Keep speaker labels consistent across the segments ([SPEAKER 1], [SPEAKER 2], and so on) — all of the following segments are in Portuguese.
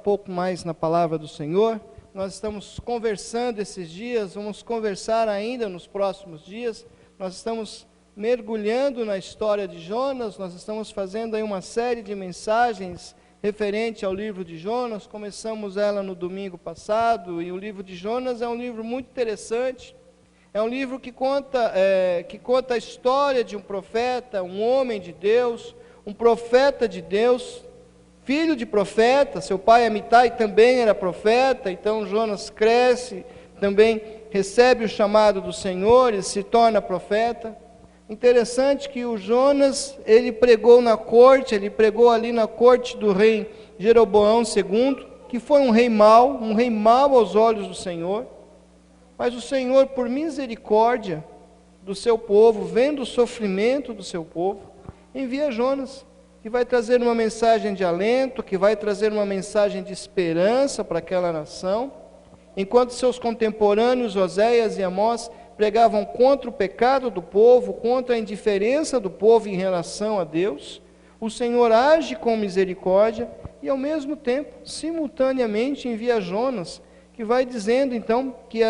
[SPEAKER 1] pouco mais na palavra do Senhor. Nós estamos conversando esses dias, vamos conversar ainda nos próximos dias. Nós estamos mergulhando na história de Jonas, nós estamos fazendo aí uma série de mensagens referente ao livro de Jonas. Começamos ela no domingo passado, e o livro de Jonas é um livro muito interessante. É um livro que conta a história de um profeta, um homem de Deus, um profeta de Deus, filho de profeta. Seu pai Amitai também era profeta, então Jonas cresce, também recebe o chamado do Senhor e se torna profeta. Interessante que o Jonas, ele pregou ali na corte do rei Jeroboão II, que foi um rei mau aos olhos do Senhor. Mas o Senhor, por misericórdia do seu povo, vendo o sofrimento do seu povo, envia Jonas, que vai trazer uma mensagem de alento, que vai trazer uma mensagem de esperança para aquela nação. Enquanto seus contemporâneos Oséias e Amós pregavam contra o pecado do povo, contra a indiferença do povo em relação a Deus, o Senhor age com misericórdia e, ao mesmo tempo, simultaneamente envia Jonas, que vai dizendo então que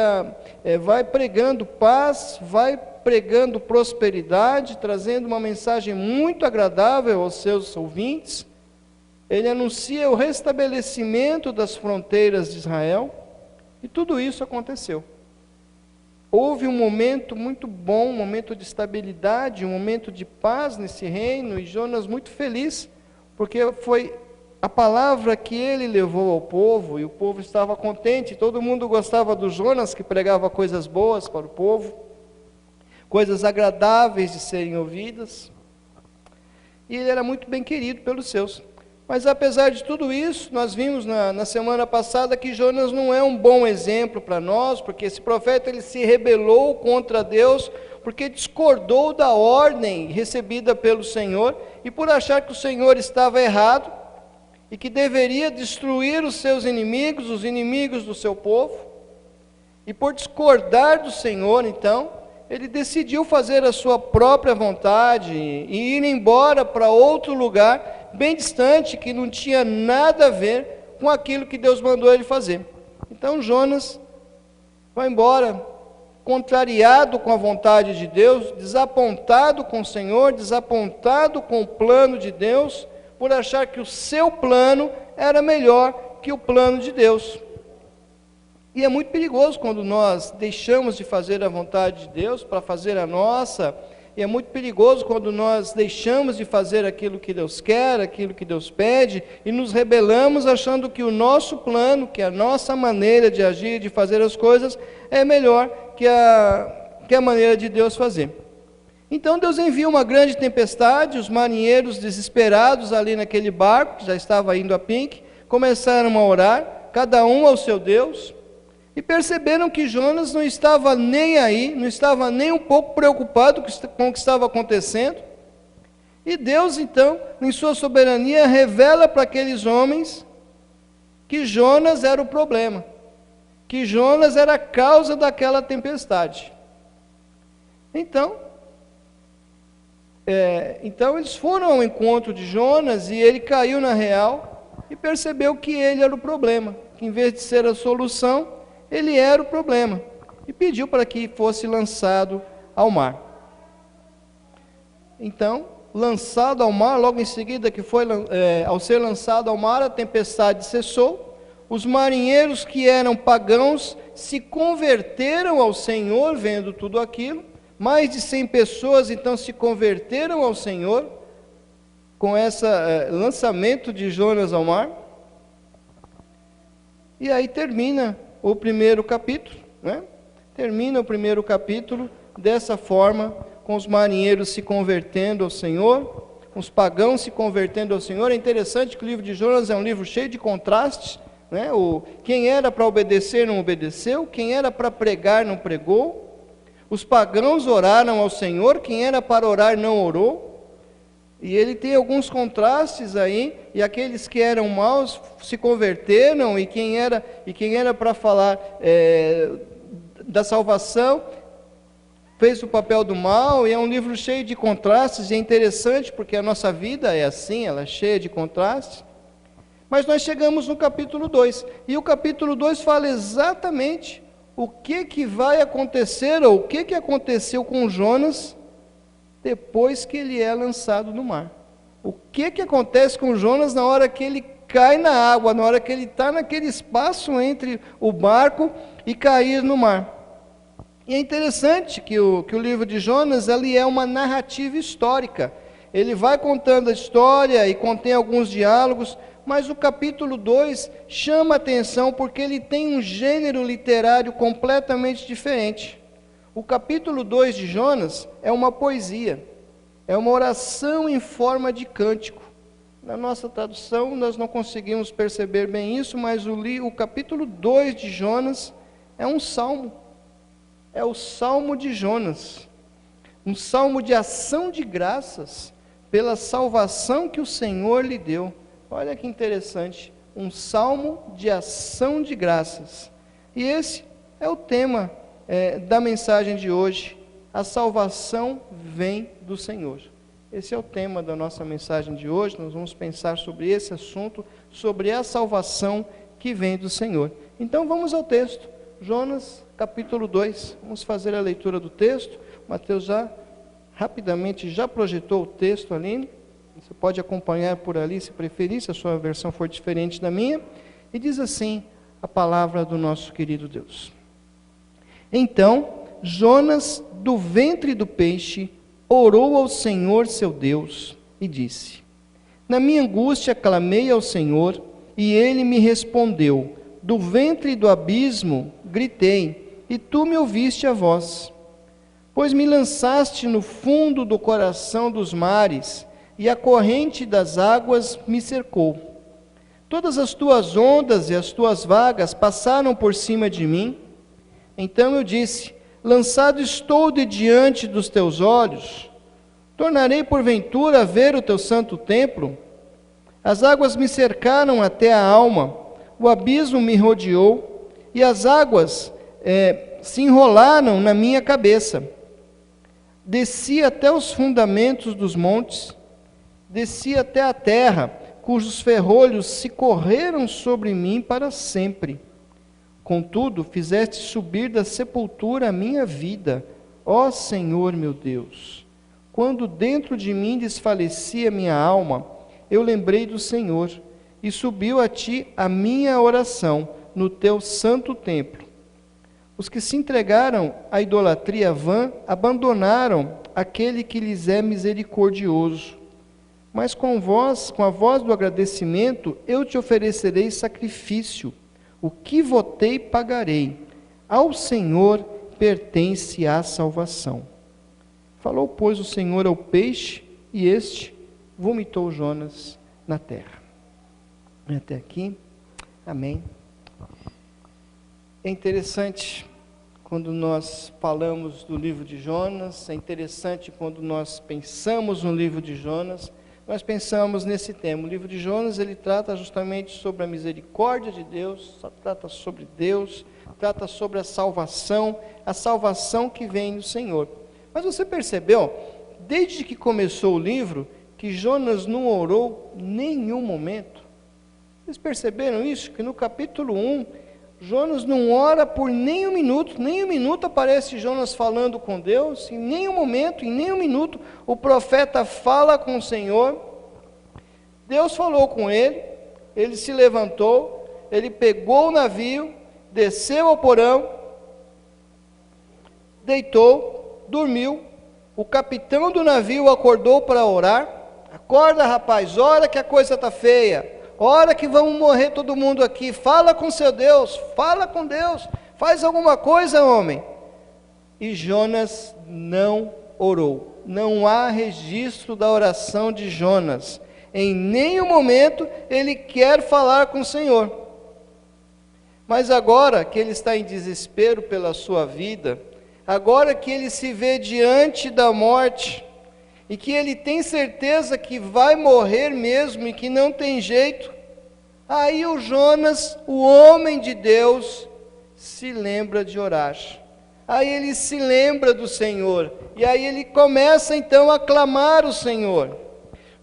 [SPEAKER 1] vai pregando paz, vai pregando prosperidade, trazendo uma mensagem muito agradável aos seus ouvintes. Ele anuncia o restabelecimento das fronteiras de Israel, e tudo isso aconteceu. Houve um momento muito bom, um momento de estabilidade, um momento de paz nesse reino, e Jonas muito feliz, porque foi a palavra que ele levou ao povo, e o povo estava contente. Todo mundo gostava do Jonas, que pregava coisas boas para o povo, coisas agradáveis de serem ouvidas, e ele era muito bem querido pelos seus. Mas apesar de tudo isso, nós vimos na semana passada que Jonas não é um bom exemplo para nós, porque esse profeta ele se rebelou contra Deus, porque discordou da ordem recebida pelo Senhor, e por achar que o Senhor estava errado, e que deveria destruir os seus inimigos, os inimigos do seu povo, e por discordar do Senhor, então, ele decidiu fazer a sua própria vontade e ir embora para outro lugar, bem distante, que não tinha nada a ver com aquilo que Deus mandou ele fazer. Então Jonas vai embora, contrariado com a vontade de Deus, desapontado com o Senhor, desapontado com o plano de Deus, por achar que o seu plano era melhor que o plano de Deus. E é muito perigoso quando nós deixamos de fazer a vontade de Deus para fazer a nossa, e é muito perigoso quando nós deixamos de fazer aquilo que Deus quer, aquilo que Deus pede, e nos rebelamos achando que o nosso plano, que a nossa maneira de agir, de fazer as coisas, é melhor que a maneira de Deus fazer. Então Deus envia uma grande tempestade, os marinheiros desesperados ali naquele barco, que já estava indo a pique, começaram a orar, cada um ao seu Deus, e perceberam que Jonas não estava nem aí, não estava nem um pouco preocupado com o que estava acontecendo. E Deus, então, em sua soberania, revela para aqueles homens que Jonas era o problema, que Jonas era a causa daquela tempestade. Então eles foram ao encontro de Jonas, e ele caiu na real e percebeu que ele era o problema, que em vez de ser a solução, ele era o problema, e pediu para que fosse lançado ao mar. Então, lançado ao mar, logo em seguida ao ser lançado ao mar, a tempestade cessou. Os marinheiros que eram pagãos se converteram ao Senhor, vendo tudo aquilo. Mais de 100 pessoas então se converteram ao Senhor com esse lançamento de Jonas ao mar. E aí termina o primeiro capítulo, né? Termina o primeiro capítulo dessa forma, com os marinheiros se convertendo ao Senhor, os pagãos se convertendo ao Senhor. É interessante que o livro de Jonas é um livro cheio de contrastes, né? Quem era para obedecer não obedeceu, quem era para pregar não pregou, os pagãos oraram ao Senhor, quem era para orar não orou. E ele tem alguns contrastes aí, e aqueles que eram maus se converteram, e quem era para falar da salvação fez o papel do mal. E é um livro cheio de contrastes, e é interessante porque a nossa vida é assim, ela é cheia de contrastes. Mas nós chegamos no capítulo 2, e o capítulo 2 fala exatamente o que vai acontecer, ou o que aconteceu com Jonas depois que ele é lançado no mar. O que acontece com Jonas na hora que ele cai na água, na hora que ele está naquele espaço entre o barco e cair no mar. E é interessante que o livro de Jonas, ele é uma narrativa histórica. Ele vai contando a história e contém alguns diálogos, mas o capítulo 2 chama a atenção porque ele tem um gênero literário completamente diferente. O capítulo 2 de Jonas é uma poesia, é uma oração em forma de cântico. Na nossa tradução nós não conseguimos perceber bem isso, mas o capítulo 2 de Jonas é um salmo. É o salmo de Jonas, um salmo de ação de graças pela salvação que o Senhor lhe deu. Olha que interessante, um salmo de ação de graças. E esse é o tema da mensagem de hoje. A salvação vem do Senhor. Esse é o tema da nossa mensagem de hoje. Nós vamos pensar sobre esse assunto, sobre a salvação que vem do Senhor. Então vamos ao texto, Jonas capítulo 2. Vamos fazer a leitura do texto. Mateus rapidamente já projetou o texto ali. Você pode acompanhar por ali, se preferir, se a sua versão for diferente da minha. E diz assim a palavra do nosso querido Deus. Então, Jonas, do ventre do peixe, orou ao Senhor seu Deus e disse: Na minha angústia clamei ao Senhor, e ele me respondeu. Do ventre do abismo gritei, e tu me ouviste a voz. Pois me lançaste no fundo do coração dos mares, e a corrente das águas me cercou. Todas as tuas ondas e as tuas vagas passaram por cima de mim. Então eu disse: lançado estou de diante dos teus olhos. Tornarei porventura a ver o teu santo templo? As águas me cercaram até a alma, o abismo me rodeou, e as águas se enrolaram na minha cabeça. Desci até os fundamentos dos montes, desci até a terra, cujos ferrolhos se correram sobre mim para sempre. Contudo, fizeste subir da sepultura a minha vida, ó Senhor meu Deus. Quando dentro de mim desfalecia minha alma, eu lembrei do Senhor, e subiu a ti a minha oração no teu santo templo. Os que se entregaram à idolatria vã abandonaram aquele que lhes é misericordioso. Mas com a voz do agradecimento, eu te oferecerei sacrifício. O que votei, pagarei. Ao Senhor pertence a salvação. Falou, pois, o Senhor ao peixe, e este vomitou Jonas na terra. Até aqui. Amém. É interessante quando nós falamos do livro de Jonas, é interessante quando nós pensamos no livro de Jonas, nós pensamos nesse tema. O livro de Jonas, ele trata justamente sobre a misericórdia de Deus, trata sobre Deus, trata sobre a salvação que vem do Senhor. Mas você percebeu, desde que começou o livro, que Jonas não orou em nenhum momento? Vocês perceberam isso? Que no capítulo 1, Jonas não ora por nem um minuto aparece Jonas falando com Deus, em nenhum minuto o profeta fala com o Senhor. Deus falou com ele se levantou, ele pegou o navio, desceu ao porão, deitou, dormiu, o capitão do navio acordou para orar. Acorda, rapaz, ora que a coisa está feia. Ora que vamos morrer todo mundo aqui, fala com seu Deus, fala com Deus, faz alguma coisa, homem. E Jonas não orou, não há registro da oração de Jonas, em nenhum momento ele quer falar com o Senhor. Mas agora que ele está em desespero pela sua vida, agora que ele se vê diante da morte, e que ele tem certeza que vai morrer mesmo e que não tem jeito, aí o Jonas, o homem de Deus, se lembra de orar. Aí ele se lembra do Senhor, e aí ele começa então a clamar o Senhor.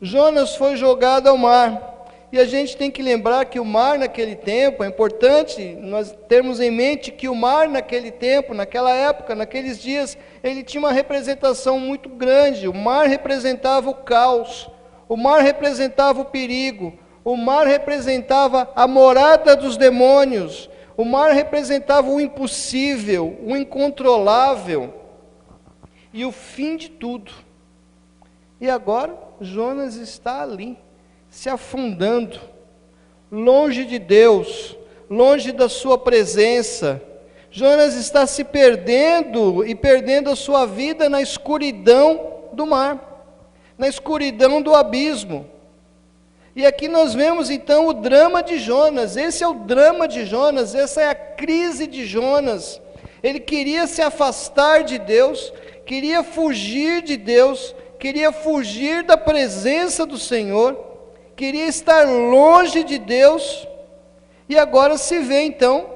[SPEAKER 1] Jonas foi jogado ao mar, E a gente tem que lembrar que o mar naquele tempo, é importante nós termos em mente que o mar naquele tempo, naquela época, naqueles dias, ele tinha uma representação muito grande. O mar representava o caos, o mar representava o perigo, o mar representava a morada dos demônios, o mar representava o impossível, o incontrolável e o fim de tudo. E agora Jonas está ali, se afundando, longe de Deus, longe da sua presença. Jonas está se perdendo e perdendo a sua vida na escuridão do mar, na escuridão do abismo. E aqui nós vemos então o drama de Jonas. Esse é o drama de Jonas, essa é a crise de Jonas. Ele queria se afastar de Deus, queria fugir de Deus, queria fugir da presença do Senhor, queria estar longe de Deus, e agora se vê então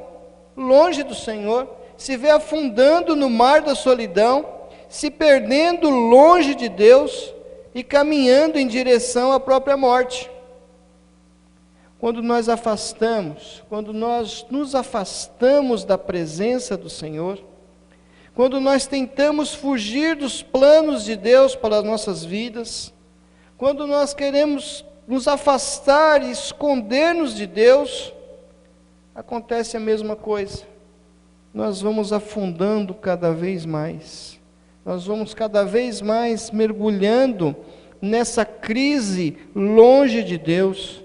[SPEAKER 1] longe do Senhor, se vê afundando no mar da solidão, se perdendo longe de Deus e caminhando em direção à própria morte. Quando nós nos afastamos da presença do Senhor, quando nós tentamos fugir dos planos de Deus para as nossas vidas, quando nós queremos nos afastar e esconder-nos de Deus, acontece a mesma coisa. Nós vamos afundando cada vez mais, nós vamos cada vez mais mergulhando nessa crise longe de Deus,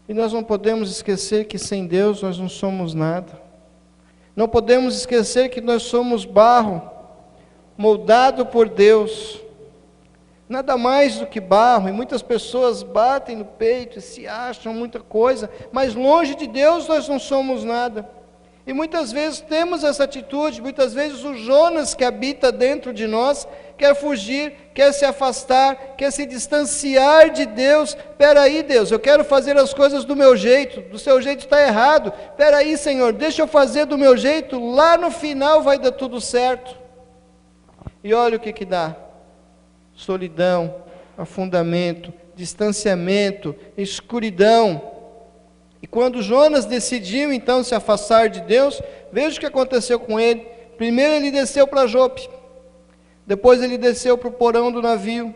[SPEAKER 1] e nós não podemos esquecer que sem Deus nós não somos nada, não podemos esquecer que nós somos barro, moldado por Deus, nada mais do que barro, e muitas pessoas batem no peito e se acham muita coisa, mas longe de Deus nós não somos nada. E muitas vezes temos essa atitude, muitas vezes o Jonas que habita dentro de nós, quer fugir, quer se afastar, quer se distanciar de Deus. Espera aí, Deus, eu quero fazer as coisas do meu jeito, do seu jeito está errado. Espera aí, Senhor, deixa eu fazer do meu jeito, lá no final vai dar tudo certo. E olha o que dá. Solidão, afundamento, distanciamento, escuridão. E quando Jonas decidiu então se afastar de Deus, veja o que aconteceu com ele. Primeiro ele desceu para Jope, depois ele desceu para o porão do navio,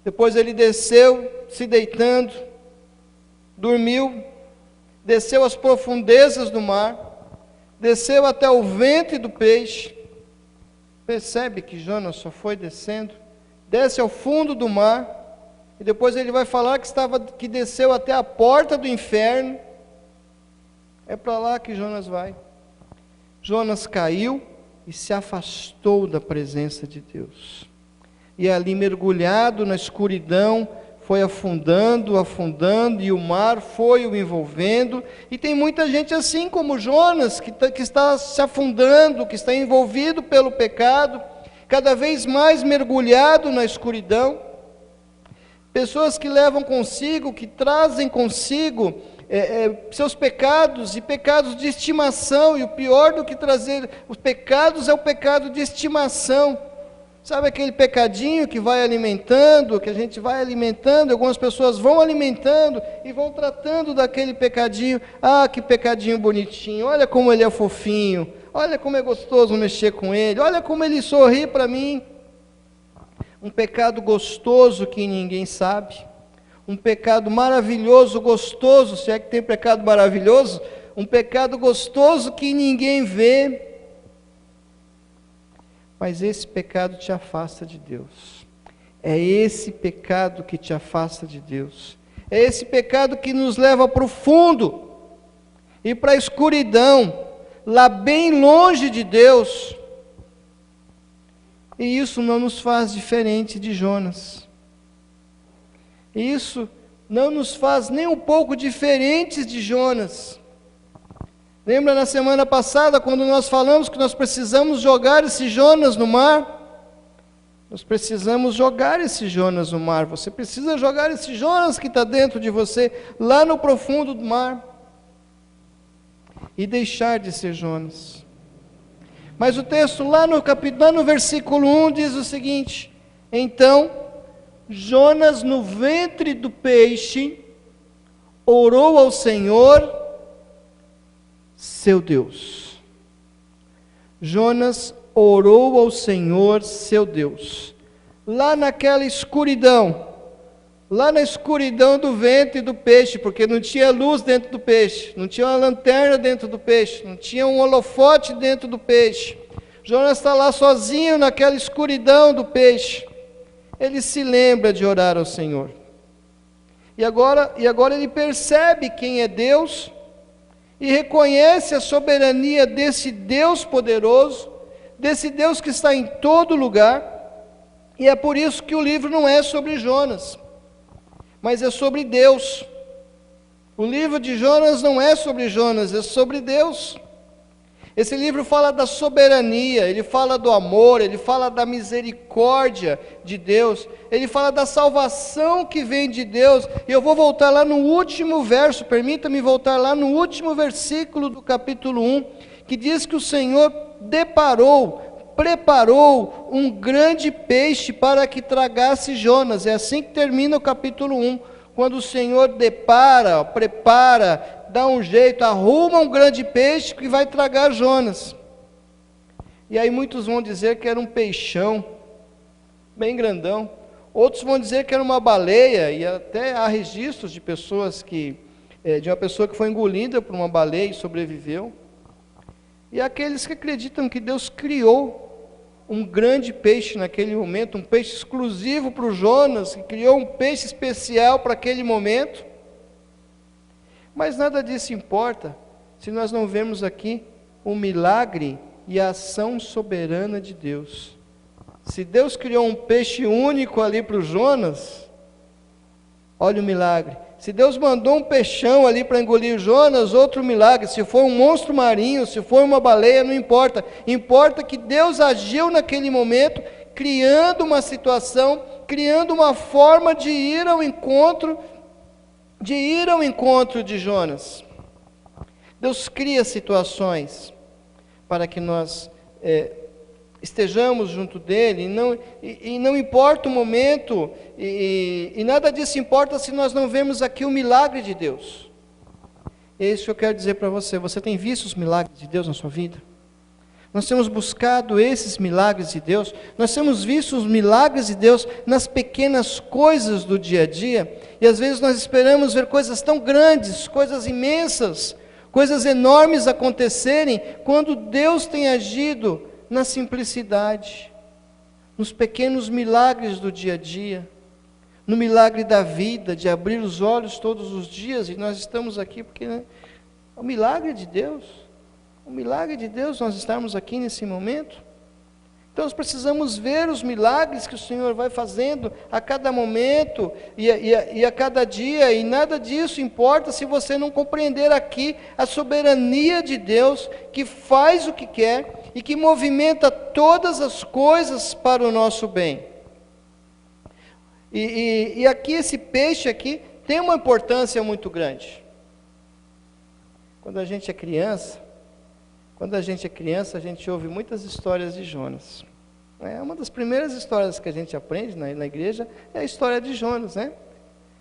[SPEAKER 1] depois ele desceu se deitando, dormiu, desceu às profundezas do mar, desceu até o ventre do peixe. Percebe que Jonas só foi descendo, desce ao fundo do mar, e depois ele vai falar que desceu até a porta do inferno. É para lá que Jonas vai. Jonas caiu e se afastou da presença de Deus. E ali mergulhado na escuridão, foi afundando, afundando, e o mar foi o envolvendo. E tem muita gente assim como Jonas, que está se afundando, que está envolvido pelo pecado, cada vez mais mergulhado na escuridão. Pessoas que levam consigo, que trazem consigo seus pecados, e pecados de estimação, e o pior do que trazer os pecados é o pecado de estimação. Sabe aquele pecadinho que vai alimentando, que a gente vai alimentando, algumas pessoas vão alimentando e vão tratando daquele pecadinho. Ah, que pecadinho bonitinho, olha como ele é fofinho, olha como é gostoso mexer com ele, olha como ele sorri para mim. Um pecado gostoso que ninguém sabe, um pecado maravilhoso, gostoso, se é que tem pecado maravilhoso, um pecado gostoso que ninguém vê. Mas esse pecado te afasta de Deus. É esse pecado que te afasta de Deus. É esse pecado que nos leva para o fundo e para a escuridão, lá bem longe de Deus. E isso não nos faz diferente de Jonas. E isso não nos faz nem um pouco diferentes de Jonas. Lembra na semana passada, quando nós falamos que nós precisamos jogar esse Jonas no mar? Nós precisamos jogar esse Jonas no mar. Você precisa jogar esse Jonas que está dentro de você, lá no profundo do mar. E deixar de ser Jonas. Mas o texto lá no versículo 1 diz o seguinte: então, Jonas no ventre do peixe orou ao Senhor, seu Deus. Jonas orou ao Senhor, seu Deus. Lá naquela escuridão, lá na escuridão do ventre do peixe, porque não tinha luz dentro do peixe, não tinha uma lanterna dentro do peixe, não tinha um holofote dentro do peixe. Jonas está lá sozinho naquela escuridão do peixe. Ele se lembra de orar ao Senhor. E agora ele percebe quem é Deus e reconhece a soberania desse Deus poderoso, desse Deus que está em todo lugar. E é por isso que o livro não é sobre Jonas, mas é sobre Deus. O livro de Jonas não é sobre Jonas, é sobre Deus. Esse livro fala da soberania, ele fala do amor, ele fala da misericórdia de Deus, ele fala da salvação que vem de Deus. E eu vou voltar lá no último verso, permita-me voltar lá no último versículo do capítulo 1, que diz que o Senhor preparou um grande peixe para que tragasse Jonas. É assim que termina o capítulo 1, quando o Senhor prepara, dá um jeito, arruma um grande peixe que vai tragar Jonas. E aí muitos vão dizer que era um peixão, bem grandão. Outros vão dizer que era uma baleia, e até há registros de pessoas de uma pessoa que foi engolida por uma baleia e sobreviveu. E há aqueles que acreditam que Deus criou um grande peixe naquele momento, um peixe exclusivo para o Jonas, que criou um peixe especial para aquele momento. Mas nada disso importa, se nós não vemos aqui o milagre e a ação soberana de Deus. Se Deus criou um peixe único ali para o Jonas, olha o milagre. Se Deus mandou um peixão ali para engolir Jonas, outro milagre. Se for um monstro marinho, se for uma baleia, não importa. Importa que Deus agiu naquele momento, criando uma situação, criando uma forma de ir ao encontro de Jonas. Deus cria situações para que nós estejamos junto dele, e não importa o momento, e nada disso importa se nós não vemos aqui o milagre de Deus. É isso que eu quero dizer para você. Você tem visto os milagres de Deus na sua vida? Nós temos buscado esses milagres de Deus, nós temos visto os milagres de Deus nas pequenas coisas do dia a dia, e às vezes nós esperamos ver coisas tão grandes, coisas imensas, coisas enormes acontecerem, quando Deus tem agido na simplicidade, nos pequenos milagres do dia a dia, no milagre da vida, de abrir os olhos todos os dias, e nós estamos aqui porque é o milagre de Deus. O milagre de Deus nós estarmos aqui nesse momento. Então nós precisamos ver os milagres que o Senhor vai fazendo a cada momento e a cada dia, e nada disso importa se você não compreender aqui a soberania de Deus, que faz o que quer e que movimenta todas as coisas para o nosso bem. E aqui esse peixe aqui tem uma importância muito grande. Quando a gente é criança, a gente ouve muitas histórias de Jonas. Uma das primeiras histórias que a gente aprende na igreja é a história de Jonas, né?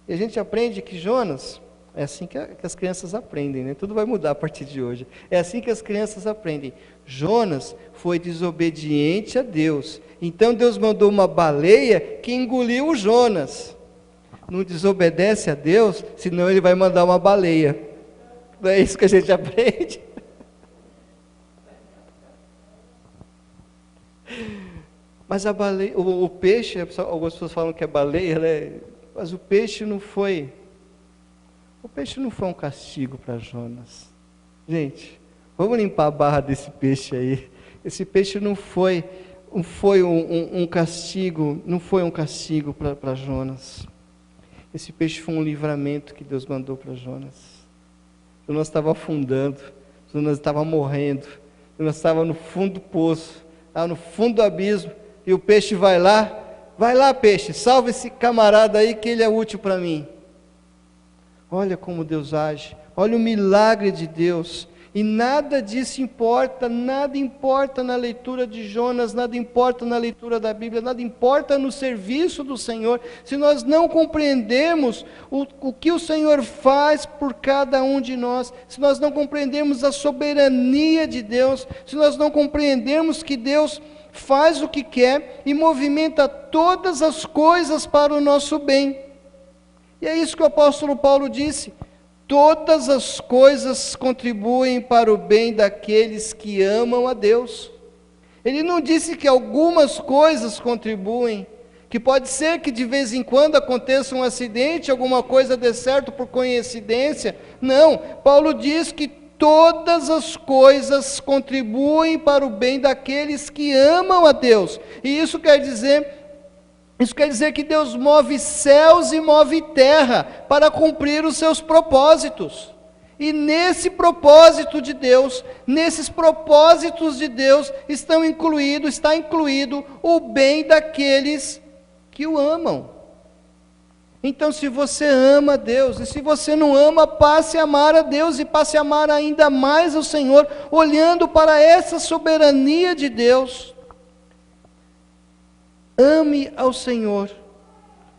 [SPEAKER 1] E a gente aprende que Jonas, é assim que as crianças aprendem, né? Tudo vai mudar a partir de hoje. É assim que as crianças aprendem. Jonas foi desobediente a Deus. Então Deus mandou uma baleia que engoliu o Jonas. Não desobedece a Deus, senão ele vai mandar uma baleia. Não é isso que a gente aprende? Mas a baleia, o peixe, algumas pessoas falam que é baleia, né? Mas o peixe não foi um castigo para Jonas. Gente, vamos limpar a barra desse peixe aí. Esse peixe não foi um castigo, não foi um castigo para Jonas. Esse peixe foi um livramento que Deus mandou para Jonas. Jonas estava afundando, Jonas estava morrendo, Jonas estava no fundo do poço, estava no fundo do abismo, e o peixe vai lá peixe, salva esse camarada aí que ele é útil para mim. Olha como Deus age, olha o milagre de Deus. E nada disso importa, nada importa na leitura de Jonas, nada importa na leitura da Bíblia, nada importa no serviço do Senhor, se nós não compreendermos o que o Senhor faz por cada um de nós, se nós não compreendermos a soberania de Deus, se nós não compreendermos que Deus faz o que quer e movimenta todas as coisas para o nosso bem. E é isso que o apóstolo Paulo disse: todas as coisas contribuem para o bem daqueles que amam a Deus. Ele não disse que algumas coisas contribuem, que pode ser que de vez em quando aconteça um acidente, alguma coisa dê certo por coincidência. Não, Paulo diz que todas as coisas contribuem para o bem daqueles que amam a Deus. E isso quer dizer que Deus move céus e move terra para cumprir os seus propósitos. E nesse propósito de Deus, nesses propósitos de Deus, está incluído o bem daqueles que o amam. Então, se você ama a Deus, e se você não ama, passe a amar a Deus, e passe a amar ainda mais o Senhor, olhando para essa soberania de Deus. Ame ao Senhor,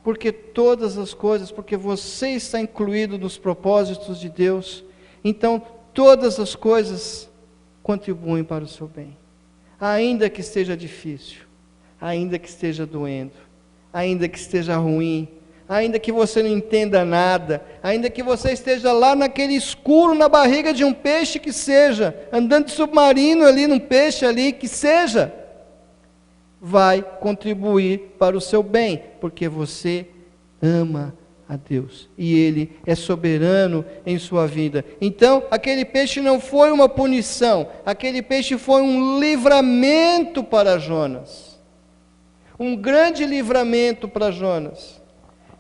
[SPEAKER 1] porque todas as coisas, porque você está incluído nos propósitos de Deus, então todas as coisas contribuem para o seu bem. Ainda que esteja difícil, ainda que esteja doendo, ainda que esteja ruim, ainda que você não entenda nada, ainda que você esteja lá naquele escuro, na barriga de um peixe que seja, andando de submarino ali, num peixe ali, que seja, vai contribuir para o seu bem, porque você ama a Deus, e Ele é soberano em sua vida. Então, aquele peixe não foi uma punição, aquele peixe foi um livramento para Jonas, um grande livramento para Jonas.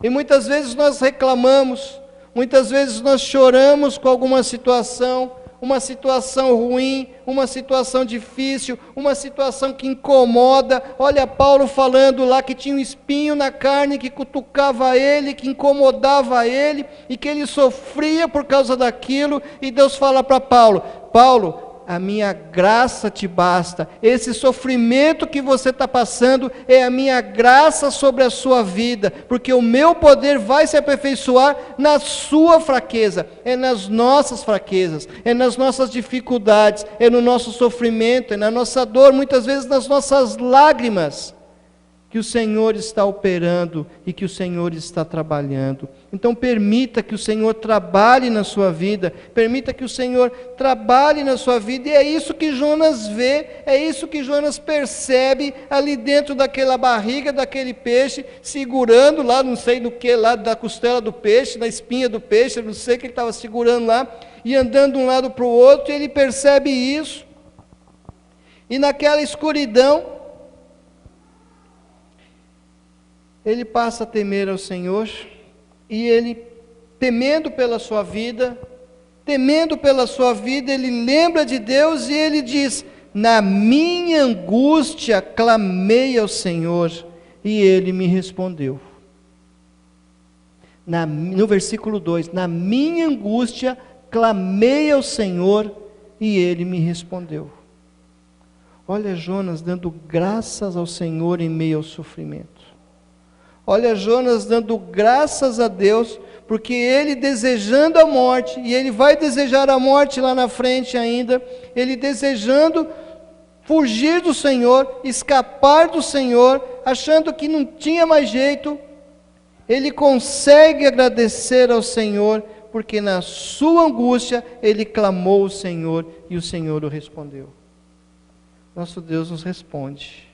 [SPEAKER 1] E muitas vezes nós reclamamos, muitas vezes nós choramos com alguma situação, uma situação ruim, uma situação difícil, uma situação que incomoda. Olha Paulo falando lá que tinha um espinho na carne que cutucava ele, que incomodava ele, e que ele sofria por causa daquilo, e Deus fala para Paulo: Paulo, a minha graça te basta. Esse sofrimento que você está passando é a minha graça sobre a sua vida, porque o meu poder vai se aperfeiçoar na sua fraqueza. É nas nossas fraquezas, é nas nossas dificuldades, é no nosso sofrimento, é na nossa dor, muitas vezes nas nossas lágrimas, que o Senhor está operando e que o Senhor está trabalhando. Então permita que o Senhor trabalhe na sua vida, permita que o Senhor trabalhe na sua vida, e é isso que Jonas vê, é isso que Jonas percebe ali dentro daquela barriga, daquele peixe, segurando lá, não sei do que, lá da costela do peixe, da espinha do peixe, não sei o que ele estava segurando lá, e andando de um lado para o outro, e ele percebe isso, e naquela escuridão, ele passa a temer ao Senhor, e ele, temendo pela sua vida, ele lembra de Deus, e ele diz: na minha angústia clamei ao Senhor, e ele me respondeu. No versículo 2, na minha angústia clamei ao Senhor, e ele me respondeu. Olha Jonas dando graças ao Senhor em meio ao sofrimento. Olha Jonas dando graças a Deus, porque ele desejando a morte, e ele vai desejar a morte lá na frente ainda, ele desejando fugir do Senhor, escapar do Senhor, achando que não tinha mais jeito, ele consegue agradecer ao Senhor, porque na sua angústia ele clamou ao Senhor, e o Senhor o respondeu. Nosso Deus nos responde,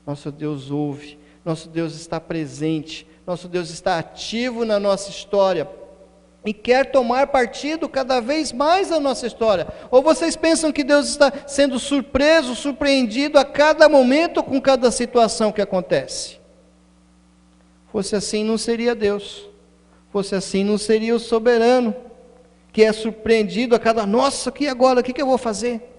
[SPEAKER 1] nosso Deus ouve, nosso Deus está presente, nosso Deus está ativo na nossa história, e quer tomar partido cada vez mais da nossa história. Ou vocês pensam que Deus está sendo surpreendido a cada momento com cada situação que acontece? Fosse assim, não seria Deus. Fosse assim, não seria o soberano, que é surpreendido a cada... Nossa, que agora? O que eu vou fazer?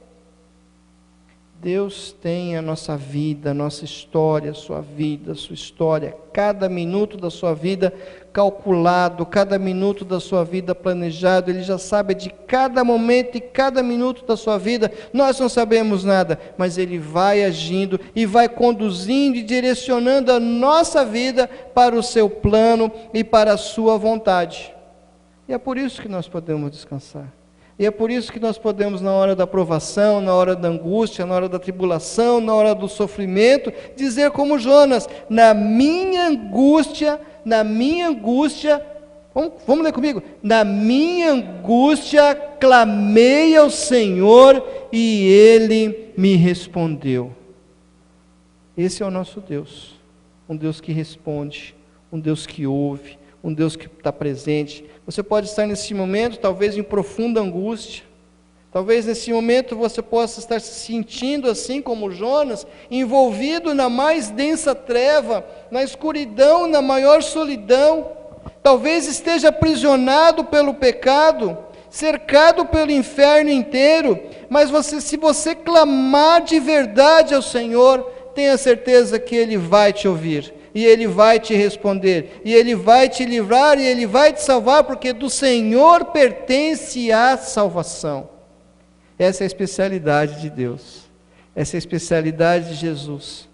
[SPEAKER 1] Deus tem a nossa vida, a nossa história, a sua vida, a sua história, cada minuto da sua vida calculado, cada minuto da sua vida planejado. Ele já sabe de cada momento e cada minuto da sua vida. Nós não sabemos nada, mas Ele vai agindo e vai conduzindo e direcionando a nossa vida para o seu plano e para a sua vontade. E é por isso que nós podemos descansar. E é por isso que nós podemos, na hora da provação, na hora da angústia, na hora da tribulação, na hora do sofrimento, dizer como Jonas: na minha angústia, vamos ler comigo, na minha angústia clamei ao Senhor e Ele me respondeu. Esse é o nosso Deus, um Deus que responde, um Deus que ouve, um Deus que está presente. Você pode estar nesse momento, talvez em profunda angústia, talvez nesse momento você possa estar se sentindo assim como Jonas, envolvido na mais densa treva, na escuridão, na maior solidão, talvez esteja aprisionado pelo pecado, cercado pelo inferno inteiro, mas se você clamar de verdade ao Senhor, tenha certeza que Ele vai te ouvir, e Ele vai te responder, e Ele vai te livrar, e Ele vai te salvar, porque do Senhor pertence a salvação. Essa é a especialidade de Deus, essa é a especialidade de Jesus,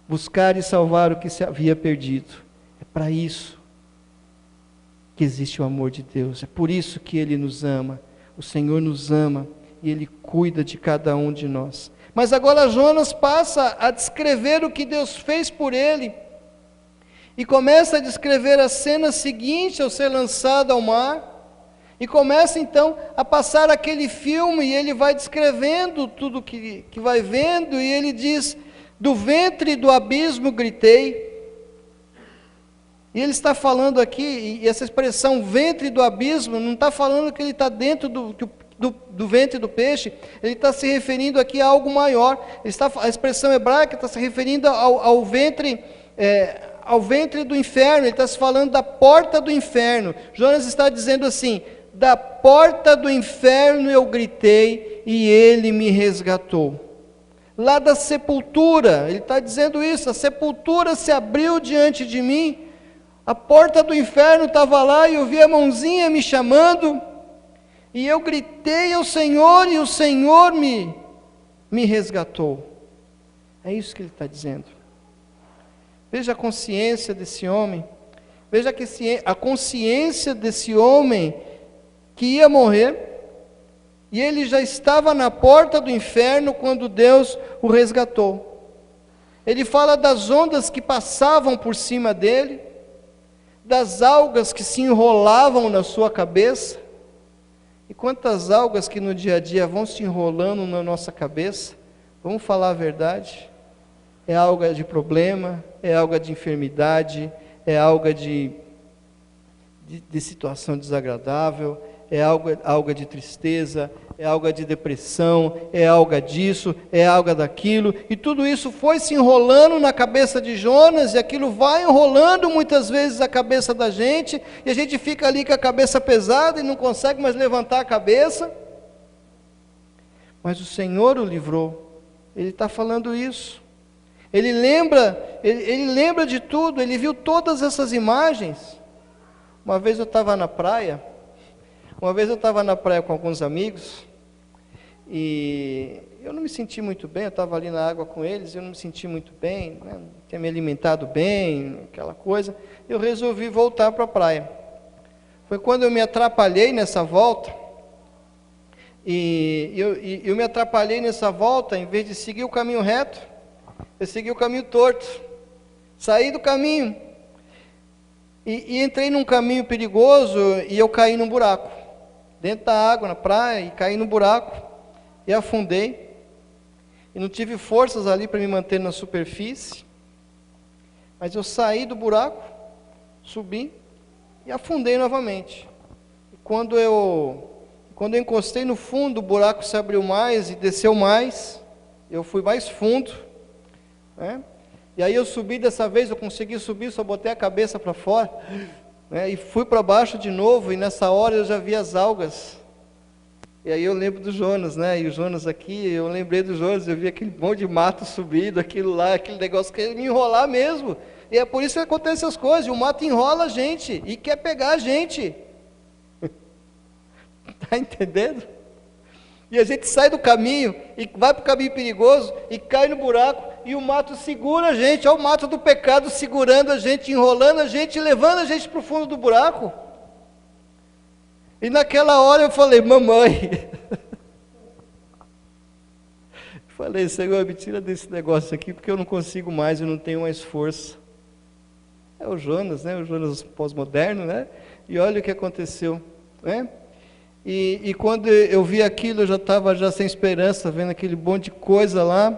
[SPEAKER 1] buscar e salvar o que se havia perdido. É para isso que existe o amor de Deus, é por isso que Ele nos ama, o Senhor nos ama, e Ele cuida de cada um de nós. Mas agora Jonas passa a descrever o que Deus fez por ele, e começa a descrever a cena seguinte ao ser lançado ao mar, e começa então a passar aquele filme, e ele vai descrevendo tudo que vai vendo, e ele diz: do ventre do abismo gritei. E ele está falando aqui, e essa expressão ventre do abismo, não está falando que ele está dentro do ventre do peixe, ele está se referindo aqui a algo maior. A expressão hebraica está se referindo ao ventre do inferno, ele está se falando da porta do inferno. Jonas está dizendo assim: da porta do inferno eu gritei e Ele me resgatou. Lá da sepultura, ele está dizendo isso, a sepultura se abriu diante de mim, a porta do inferno estava lá e eu vi a mãozinha me chamando, e eu gritei ao Senhor e o Senhor me resgatou. É isso que ele está dizendo. Veja a consciência desse homem, veja a consciência desse homem que ia morrer, e ele já estava na porta do inferno quando Deus o resgatou. Ele fala das ondas que passavam por cima dele, das algas que se enrolavam na sua cabeça. E quantas algas que no dia a dia vão se enrolando na nossa cabeça? Vamos falar a verdade. É alga de problema, é alga de enfermidade, é alga de situação desagradável, é alga de tristeza, é alga de depressão, é alga disso, é alga daquilo, e tudo isso foi se enrolando na cabeça de Jonas, e aquilo vai enrolando muitas vezes a cabeça da gente, e a gente fica ali com a cabeça pesada e não consegue mais levantar a cabeça, mas o Senhor o livrou. Ele está falando isso. Ele lembra de tudo, ele viu todas essas imagens. Uma vez eu estava na praia com alguns amigos, e eu não me senti muito bem, eu estava ali na água com eles, eu não me senti muito bem, né? Não tinha me alimentado bem, aquela coisa, eu resolvi voltar para a praia. Foi quando eu me atrapalhei nessa volta, e eu me atrapalhei nessa volta, em vez de seguir o caminho reto, eu segui o caminho torto, saí do caminho, e entrei num caminho perigoso, e eu caí num buraco, dentro da água, na praia, e caí no buraco, e afundei, e não tive forças ali para me manter na superfície, mas eu saí do buraco, subi, e afundei novamente. E quando eu encostei no fundo, o buraco se abriu mais, e desceu mais, eu fui mais fundo, né? E aí eu subi dessa vez, eu consegui subir, só botei a cabeça para fora, né? E fui para baixo de novo, e nessa hora eu já vi as algas E aí eu lembro do Jonas, né? E o Jonas aqui, eu lembrei do Jonas, eu vi aquele monte de mato subindo, aquilo lá, aquele negócio que ia me enrolar mesmo. E é por isso que acontecem as coisas, o mato enrola a gente e quer pegar a gente. Está entendendo? E a gente sai do caminho e vai para o caminho perigoso e cai no buraco e o mato segura a gente, olha o mato do pecado segurando a gente, enrolando a gente, levando a gente para o fundo do buraco. E naquela hora eu falei, mamãe, falei, Senhor, me tira desse negócio aqui, porque eu não consigo mais, eu não tenho mais força. É o Jonas, né? O Jonas pós-moderno, né? E olha o que aconteceu, né? E quando eu vi aquilo, eu já estava já sem esperança, vendo aquele monte de coisa lá.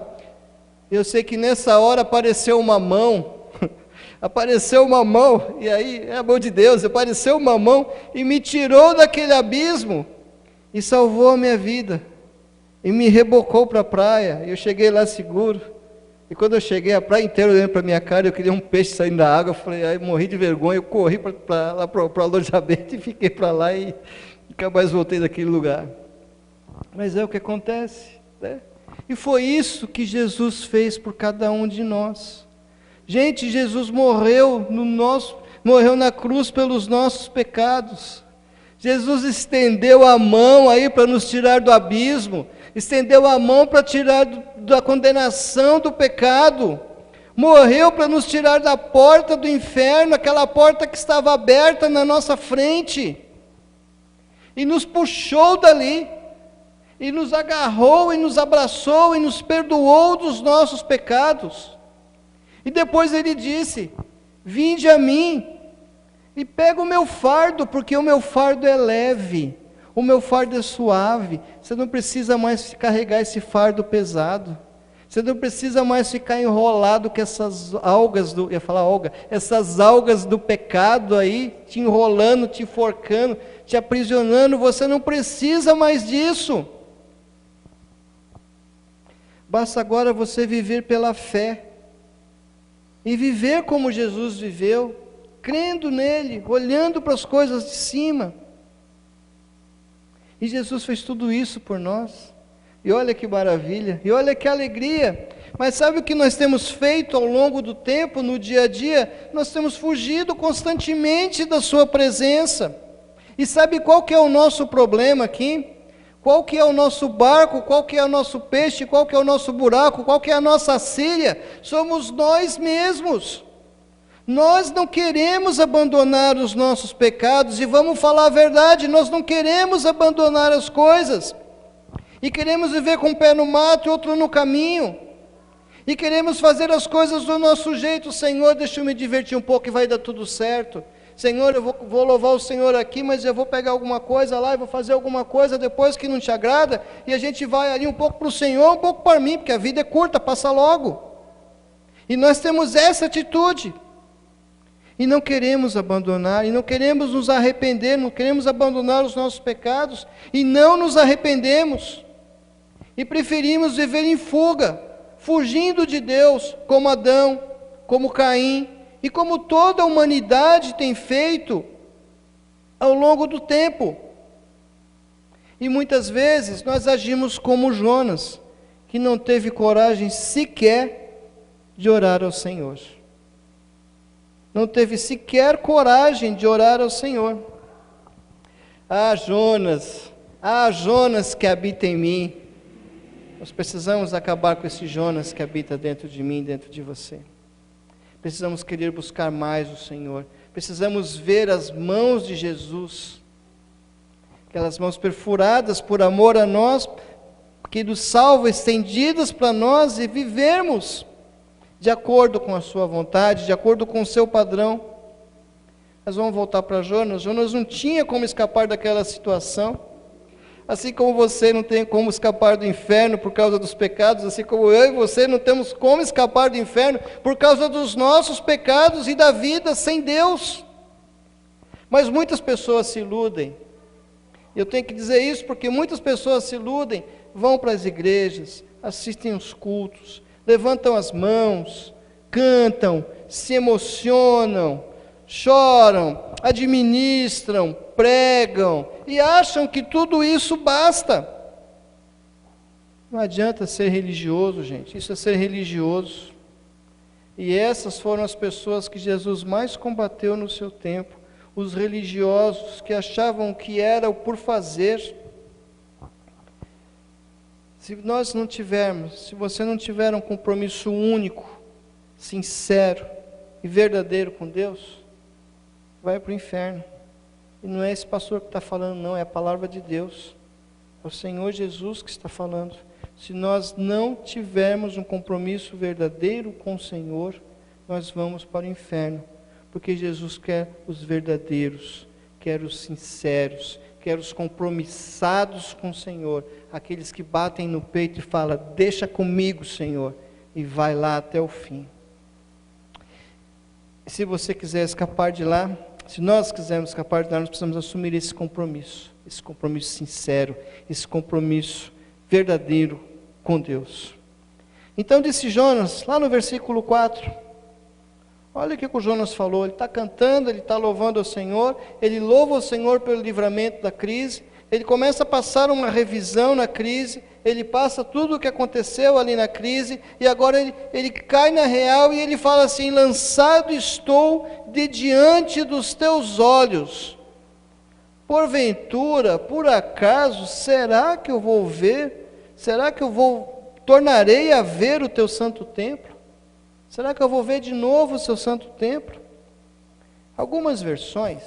[SPEAKER 1] Eu sei que nessa hora apareceu uma mão, e aí, é a mão de Deus, apareceu uma mão e me tirou daquele abismo e salvou a minha vida. E me rebocou para a praia, e eu cheguei lá seguro. E quando eu cheguei, a praia inteira olhando para a minha cara, eu queria um peixe saindo da água, eu falei, aí morri de vergonha, eu corri lá para o alojamento e fiquei para lá e nunca mais voltei daquele lugar. Mas é o que acontece, né? E foi isso que Jesus fez por cada um de nós. Gente, Jesus morreu na cruz pelos nossos pecados. Jesus estendeu a mão aí para nos tirar do abismo, estendeu a mão para tirar da condenação do pecado, morreu para nos tirar da porta do inferno, aquela porta que estava aberta na nossa frente, e nos puxou dali, e nos agarrou, e nos abraçou, e nos perdoou dos nossos pecados. E depois ele disse, vinde a mim, e pega o meu fardo, porque o meu fardo é leve, o meu fardo é suave, você não precisa mais carregar esse fardo pesado, você não precisa mais ficar enrolado com essas algas, essas algas do pecado aí, te enrolando, te enforcando, te aprisionando, você não precisa mais disso. Basta agora você viver pela fé, e viver como Jesus viveu, crendo nele, olhando para as coisas de cima. E Jesus fez tudo isso por nós. E olha que maravilha, e olha que alegria. Mas sabe o que nós temos feito ao longo do tempo, no dia a dia? Nós temos fugido constantemente da sua presença. E sabe qual que é o nosso problema aqui? Qual que é o nosso barco, qual que é o nosso peixe, qual que é o nosso buraco, qual que é a nossa cilha? Somos nós mesmos. Nós não queremos abandonar os nossos pecados, e vamos falar a verdade, nós não queremos abandonar as coisas, e queremos viver com um pé no mato e outro no caminho, e queremos fazer as coisas do nosso jeito. Senhor, deixa eu me divertir um pouco e vai dar tudo certo. Senhor, eu vou louvar o Senhor aqui, mas eu vou pegar alguma coisa lá, e vou fazer alguma coisa depois que não te agrada, e a gente vai ali um pouco para o Senhor, um pouco para mim, porque a vida é curta, passa logo. E nós temos essa atitude, e não queremos abandonar, e não queremos nos arrepender, não queremos abandonar os nossos pecados, e não nos arrependemos, e preferimos viver em fuga, fugindo de Deus, como Adão, como Caim, e como toda a humanidade tem feito ao longo do tempo. E muitas vezes nós agimos como Jonas, que não teve coragem sequer de orar ao Senhor. Não teve sequer coragem de orar ao Senhor. Ah, Jonas que habita em mim. Nós precisamos acabar com esse Jonas que habita dentro de mim, dentro de você. Precisamos querer buscar mais o Senhor. Precisamos ver as mãos de Jesus, aquelas mãos perfuradas por amor a nós, que nos salva, estendidas para nós, e vivermos de acordo com a sua vontade, de acordo com o seu padrão. Nós vamos voltar para Jonas. Jonas não tinha como escapar daquela situação. Assim como você não tem como escapar do inferno por causa dos pecados, assim como eu e você não temos como escapar do inferno por causa dos nossos pecados e da vida sem Deus. Mas muitas pessoas se iludem. Eu tenho que dizer isso porque muitas pessoas se iludem, vão para as igrejas, assistem os cultos, levantam as mãos, cantam, se emocionam, choram, administram, pregam e acham que tudo isso basta. Não adianta ser religioso, gente, isso é ser religioso. E essas foram as pessoas que Jesus mais combateu no seu tempo, os religiosos que achavam que era o por fazer. Se nós não tivermos, se você não tiver um compromisso único, sincero e verdadeiro com Deus, vai para o inferno. E não é esse pastor que está falando, não, é a palavra de Deus. É o Senhor Jesus que está falando. Se nós não tivermos um compromisso verdadeiro com o Senhor, nós vamos para o inferno. Porque Jesus quer os verdadeiros, quer os sinceros, quer os compromissados com o Senhor. Aqueles que batem no peito e falam, deixa comigo, Senhor, e vai lá até o fim. Se você quiser escapar de lá, se nós quisermos escapar de lá, nós precisamos assumir esse compromisso sincero, esse compromisso verdadeiro com Deus. Então disse Jonas, lá no versículo 4, olha o que o Jonas falou, ele está cantando, ele está louvando ao Senhor, ele louva o Senhor pelo livramento da crise, ele começa a passar uma revisão na crise, ele passa tudo o que aconteceu ali na crise, e agora ele cai na real e ele fala assim, lançado estou de diante dos teus olhos, porventura, por acaso, será que eu vou ver, tornarei a ver o teu santo templo? Será que eu vou ver de novo o seu santo templo? Algumas versões,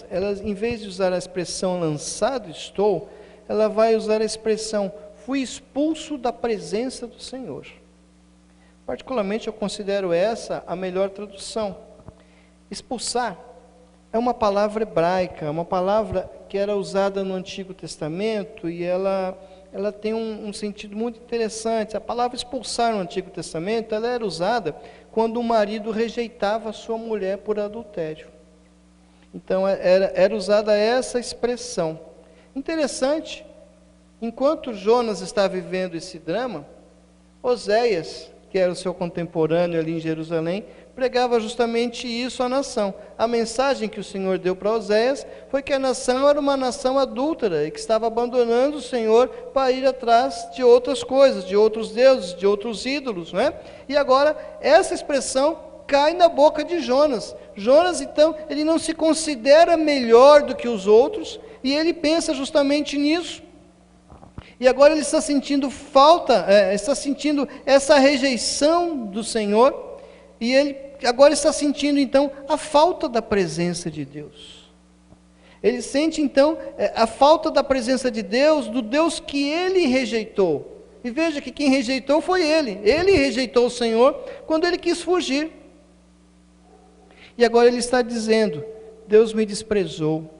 [SPEAKER 1] elas, em vez de usar a expressão lançado estou, ela vai usar a expressão fui expulso da presença do Senhor. Particularmente eu considero essa a melhor tradução. Expulsar é uma palavra hebraica, uma palavra que era usada no Antigo Testamento e ela tem um sentido muito interessante. A palavra expulsar no Antigo Testamento, ela era usada quando o marido rejeitava a sua mulher por adultério. Então era usada essa expressão. Interessante, enquanto Jonas está vivendo esse drama, Oséias, que era o seu contemporâneo ali em Jerusalém, pregava justamente isso à nação. A mensagem que o Senhor deu para Oséias foi que a nação era uma nação adúltera e que estava abandonando o Senhor para ir atrás de outras coisas, de outros deuses, de outros ídolos, não é? E agora essa expressão cai na boca de Jonas. Jonas, então, ele não se considera melhor do que os outros e ele pensa justamente nisso. E agora ele está sentindo está sentindo essa rejeição do Senhor e ele agora está sentindo então a falta da presença de Deus. Ele sente então a falta da presença de Deus, do Deus que ele rejeitou. E veja que quem rejeitou foi ele. Ele rejeitou o Senhor quando ele quis fugir. E agora ele está dizendo, Deus me desprezou,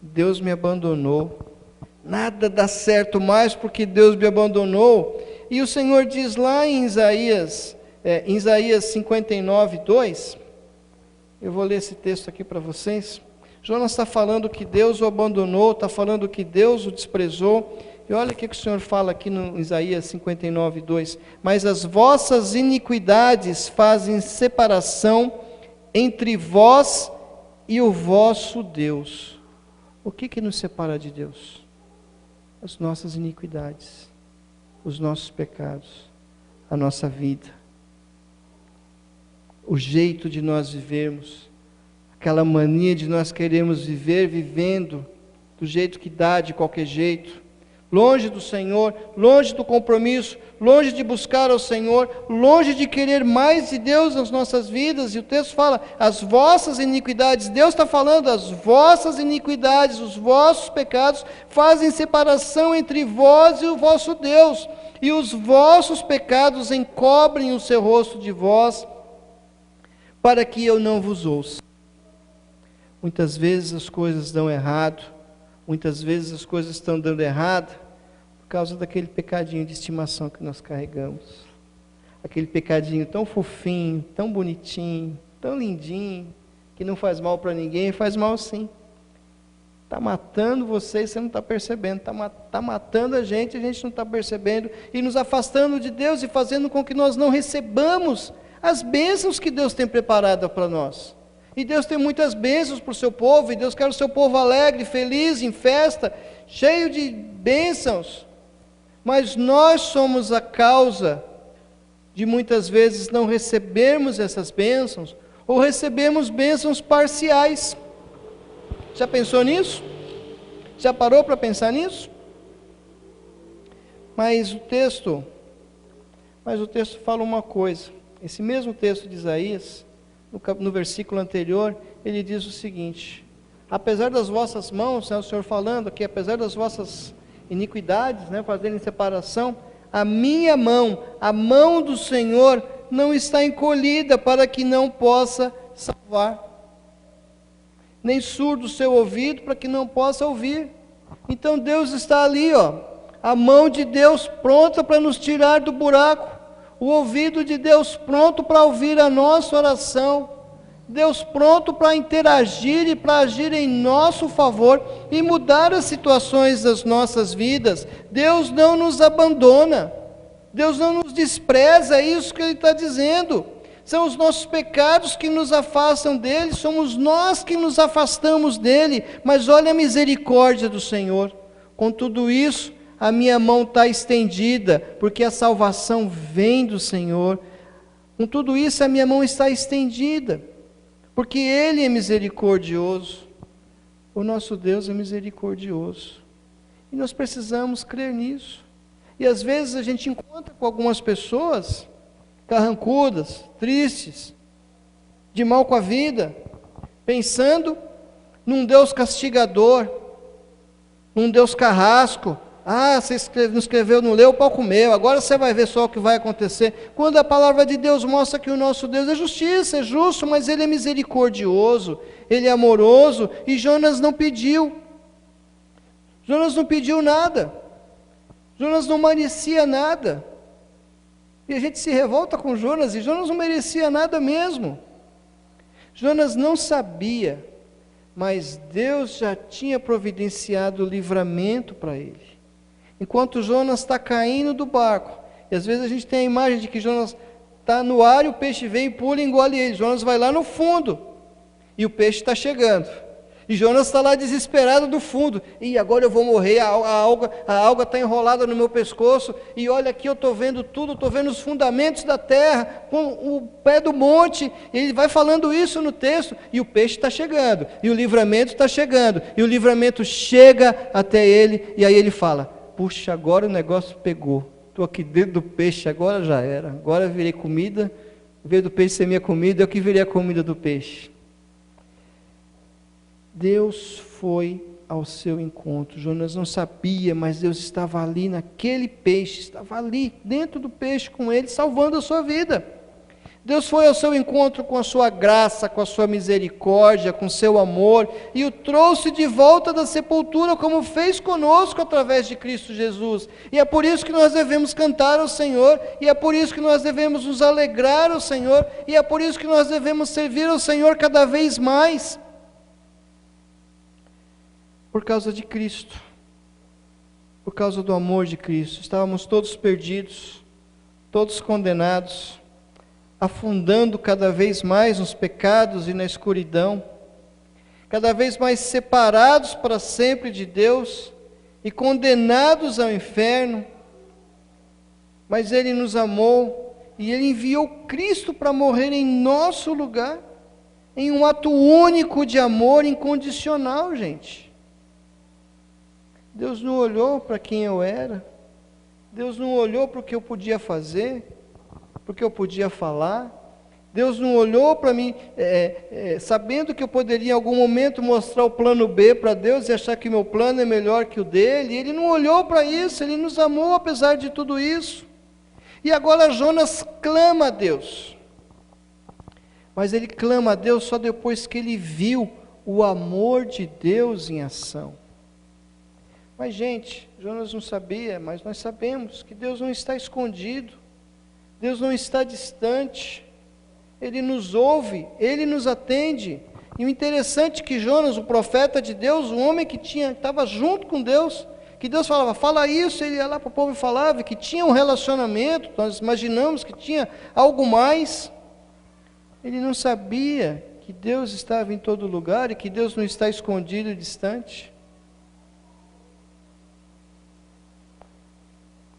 [SPEAKER 1] Deus me abandonou, nada dá certo mais porque Deus me abandonou. E o Senhor diz lá em Isaías 59, 2, eu vou ler esse texto aqui para vocês. Jonas está falando que Deus o abandonou, está falando que Deus o desprezou, e olha o que o Senhor fala aqui no Isaías 59, 2, mas as vossas iniquidades fazem separação entre vós e o vosso Deus. O que nos separa de Deus? As nossas iniquidades, os nossos pecados, a nossa vida, o jeito de nós vivermos, aquela mania de nós queremos viver vivendo do jeito que dá, de qualquer jeito, longe do Senhor, longe do compromisso, longe de buscar ao Senhor, longe de querer mais de Deus nas nossas vidas. E o texto fala, as vossas iniquidades, Deus está falando, as vossas iniquidades, os vossos pecados fazem separação entre vós e o vosso Deus, e os vossos pecados encobrem o seu rosto de vós, para que eu não vos ouça. Muitas vezes as coisas dão errado, muitas vezes as coisas estão dando errado, por causa daquele pecadinho de estimação que nós carregamos. Aquele pecadinho tão fofinho, tão bonitinho, tão lindinho, que não faz mal para ninguém, faz mal sim. Está matando você e você não está percebendo. Está matando a gente não está percebendo. E nos afastando de Deus e fazendo com que nós não recebamos as bênçãos que Deus tem preparado para nós. E Deus tem muitas bênçãos para o seu povo, e Deus quer o seu povo alegre, feliz, em festa, cheio de bênçãos. Mas nós somos a causa de muitas vezes não recebermos essas bênçãos, ou recebemos bênçãos parciais. Já pensou nisso? Já parou para pensar nisso? Mas o texto fala uma coisa. Esse mesmo texto de Isaías, no versículo anterior, ele diz o seguinte: apesar das vossas mãos, o Senhor falando aqui, apesar das vossas iniquidades, fazerem separação, a minha mão, a mão do Senhor, não está encolhida para que não possa salvar, nem surdo o seu ouvido para que não possa ouvir. Então Deus está ali, a mão de Deus pronta para nos tirar do buraco, o ouvido de Deus pronto para ouvir a nossa oração, Deus pronto para interagir e para agir em nosso favor e mudar as situações das nossas vidas. Deus não nos abandona, Deus não nos despreza, é isso que Ele está dizendo. São os nossos pecados que nos afastam dEle, somos nós que nos afastamos dEle, mas olha a misericórdia do Senhor. Com tudo isso, a minha mão está estendida, porque a salvação vem do Senhor. Com tudo isso, a minha mão está estendida, porque Ele é misericordioso. O nosso Deus é misericordioso. E nós precisamos crer nisso. E às vezes a gente encontra com algumas pessoas carrancudas, tristes, de mal com a vida, pensando num Deus castigador, num Deus carrasco. Você não escreveu, não leu, o pau comeu, agora você vai ver só o que vai acontecer. Quando a palavra de Deus mostra que o nosso Deus é justiça, é justo, mas Ele é misericordioso, Ele é amoroso, e Jonas não pediu nada, Jonas não merecia nada, e a gente se revolta com Jonas, e Jonas não merecia nada mesmo. Jonas não sabia, mas Deus já tinha providenciado o livramento para ele. Enquanto Jonas está caindo do barco, e às vezes a gente tem a imagem de que Jonas está no ar e o peixe vem e pula e engole ele. Jonas vai lá no fundo e o peixe está chegando, e Jonas está lá desesperado do fundo, e agora eu vou morrer, a alga está enrolada no meu pescoço, e olha aqui, eu estou vendo tudo, estou vendo os fundamentos da terra, com o pé do monte. Ele vai falando isso no texto, e o peixe está chegando, e o livramento está chegando, e o livramento chega até ele, e aí ele fala: puxa, agora o negócio pegou, estou aqui dentro do peixe, agora já era, agora eu virei comida, em vez do peixe ser minha comida, eu que virei a comida do peixe. Deus foi ao seu encontro. Jonas não sabia, mas Deus estava ali naquele peixe, estava ali dentro do peixe com ele, salvando a sua vida. Deus foi ao seu encontro com a sua graça, com a sua misericórdia, com o seu amor, e o trouxe de volta da sepultura, como fez conosco através de Cristo Jesus. E é por isso que nós devemos cantar ao Senhor, e é por isso que nós devemos nos alegrar ao Senhor, e é por isso que nós devemos servir ao Senhor cada vez mais. Por causa de Cristo, por causa do amor de Cristo. Estávamos todos perdidos, todos condenados, afundando cada vez mais nos pecados e na escuridão, cada vez mais separados para sempre de Deus e condenados ao inferno. Mas Ele nos amou e Ele enviou Cristo para morrer em nosso lugar, em um ato único de amor incondicional, gente. Deus não olhou para quem eu era, Deus não olhou para o que eu podia fazer, para o que eu podia falar, Deus não olhou para mim, sabendo que eu poderia em algum momento mostrar o plano B para Deus e achar que meu plano é melhor que o dele. Ele não olhou para isso, Ele nos amou apesar de tudo isso. E agora Jonas clama a Deus, mas ele clama a Deus só depois que ele viu o amor de Deus em ação. Mas gente, Jonas não sabia, mas nós sabemos que Deus não está escondido, Deus não está distante, Ele nos ouve, Ele nos atende. E o interessante é que Jonas, o profeta de Deus, o homem que estava junto com Deus, que Deus falava, fala isso, ele ia lá para o povo e falava, que tinha um relacionamento, nós imaginamos que tinha algo mais. Ele não sabia que Deus estava em todo lugar e que Deus não está escondido e distante.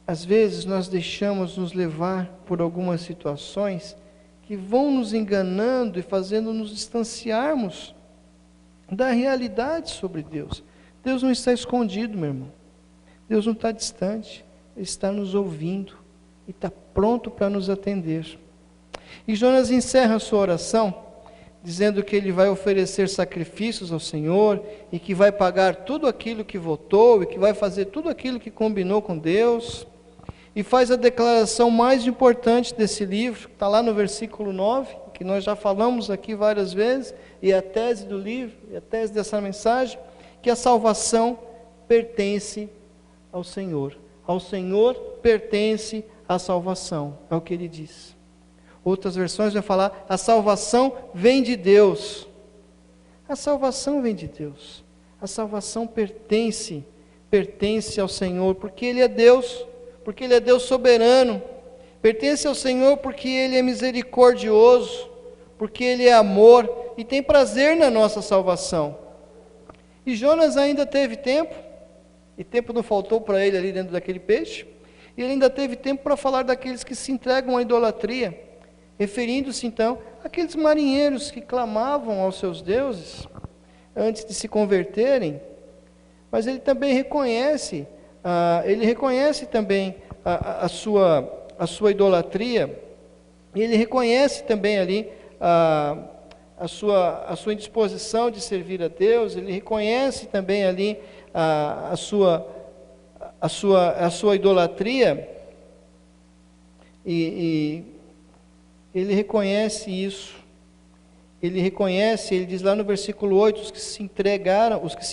[SPEAKER 1] Às vezes nós deixamos nos levar por algumas situações que vão nos enganando e fazendo nos distanciarmos da realidade sobre Deus. Deus não está escondido, meu irmão. Deus não está distante. Ele está nos ouvindo e está pronto para nos atender. E Jonas encerra a sua oração dizendo que ele vai oferecer sacrifícios ao Senhor e que vai pagar tudo aquilo que votou e que vai fazer tudo aquilo que combinou com Deus. E faz a declaração mais importante desse livro, que está lá no versículo 9, que nós já falamos aqui várias vezes, e a tese do livro, e a tese dessa mensagem, que a salvação pertence ao Senhor. Ao Senhor pertence a salvação, é o que ele diz. Outras versões vão falar, a salvação vem de Deus. A salvação vem de Deus. A salvação pertence ao Senhor, porque Ele é Deus. Porque Ele é Deus soberano, pertence ao Senhor porque Ele é misericordioso, porque Ele é amor e tem prazer na nossa salvação. E Jonas ainda teve tempo, e tempo não faltou para ele ali dentro daquele peixe, e ele ainda teve tempo para falar daqueles que se entregam à idolatria, referindo-se então àqueles marinheiros que clamavam aos seus deuses antes de se converterem, mas ele também reconhece também a sua idolatria, e ele reconhece também ali a sua indisposição de servir a Deus, ele reconhece também ali a sua idolatria, e ele reconhece isso. Ele diz lá no versículo 8, os que se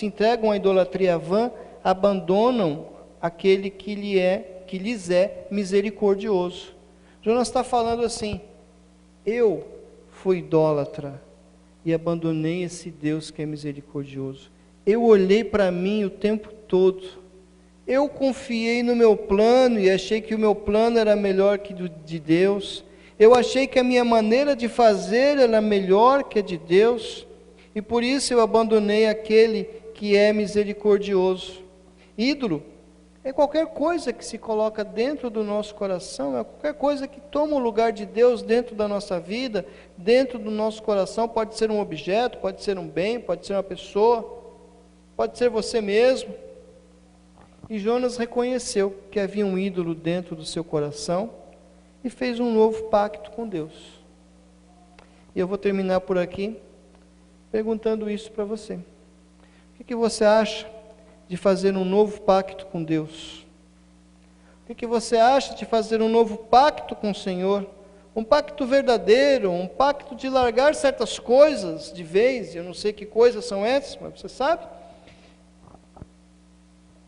[SPEAKER 1] entregam à idolatria vã, abandonam aquele que lhes é misericordioso. Jonas está falando assim, eu fui idólatra e abandonei esse Deus que é misericordioso. Eu olhei para mim o tempo todo, eu confiei no meu plano e achei que o meu plano era melhor que o de Deus, eu achei que a minha maneira de fazer era melhor que a de Deus, e por isso eu abandonei aquele que é misericordioso. Ídolo é qualquer coisa que se coloca dentro do nosso coração, é qualquer coisa que toma o lugar de Deus dentro da nossa vida, dentro do nosso coração. Pode ser um objeto, pode ser um bem, pode ser uma pessoa, pode ser você mesmo. E Jonas reconheceu que havia um ídolo dentro do seu coração e fez um novo pacto com Deus. E eu vou terminar por aqui perguntando isso para você. O que você acha de fazer um novo pacto com Deus? O que você acha de fazer um novo pacto com o Senhor? Um pacto verdadeiro, um pacto de largar certas coisas de vez. Eu não sei que coisas são essas, mas você sabe.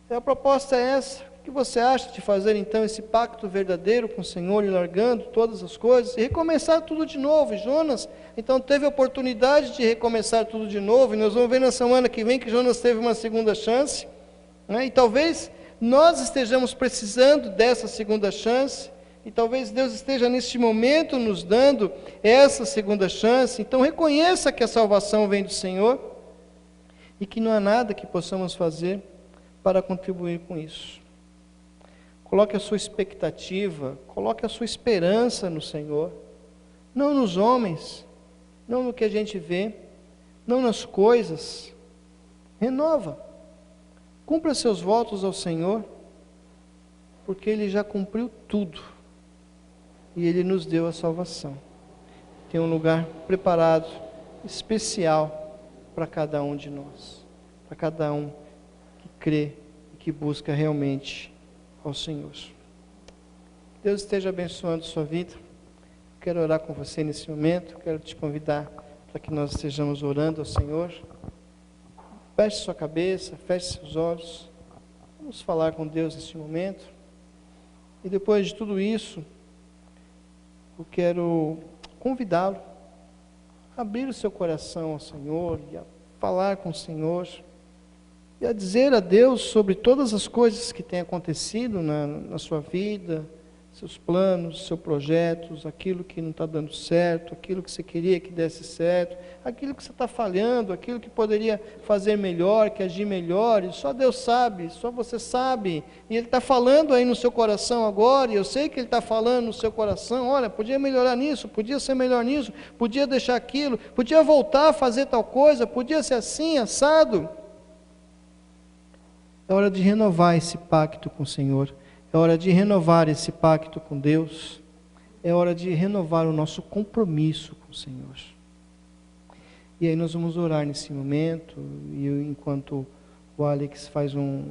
[SPEAKER 1] E a proposta é essa. O que você acha de fazer então esse pacto verdadeiro com o Senhor, e largando todas as coisas, e recomeçar tudo de novo? E Jonas, então, teve a oportunidade de recomeçar tudo de novo, e nós vamos ver na semana que vem que Jonas teve uma segunda chance, né? E talvez nós estejamos precisando dessa segunda chance, e talvez Deus esteja neste momento nos dando essa segunda chance. Então reconheça que a salvação vem do Senhor, e que não há nada que possamos fazer para contribuir com isso. Coloque a sua expectativa, coloque a sua esperança no Senhor, não nos homens, não no que a gente vê, não nas coisas. Renova, cumpra seus votos ao Senhor, porque Ele já cumpriu tudo, e Ele nos deu a salvação. Tem um lugar preparado, especial, para cada um de nós, para cada um que crê e que busca realmente ao Senhor. Deus esteja abençoando sua vida. Quero orar com você nesse momento. Quero te convidar para que nós estejamos orando ao Senhor. Feche sua cabeça, feche seus olhos. Vamos falar com Deus nesse momento. E depois de tudo isso, eu quero convidá-lo a abrir o seu coração ao Senhor e a falar com o Senhor e a dizer a Deus sobre todas as coisas que têm acontecido na sua vida, seus planos, seus projetos, aquilo que não está dando certo, aquilo que você queria que desse certo, aquilo que você está falhando, aquilo que poderia fazer melhor, que agir melhor, e só Deus sabe, só você sabe, e Ele está falando aí no seu coração agora, e eu sei que Ele está falando no seu coração, olha, podia melhorar nisso, podia ser melhor nisso, podia deixar aquilo, podia voltar a fazer tal coisa, podia ser assim, assado. É hora de renovar esse pacto com o Senhor. É hora de renovar esse pacto com Deus. É hora de renovar o nosso compromisso com o Senhor. E aí nós vamos orar nesse momento. E enquanto o Alex faz um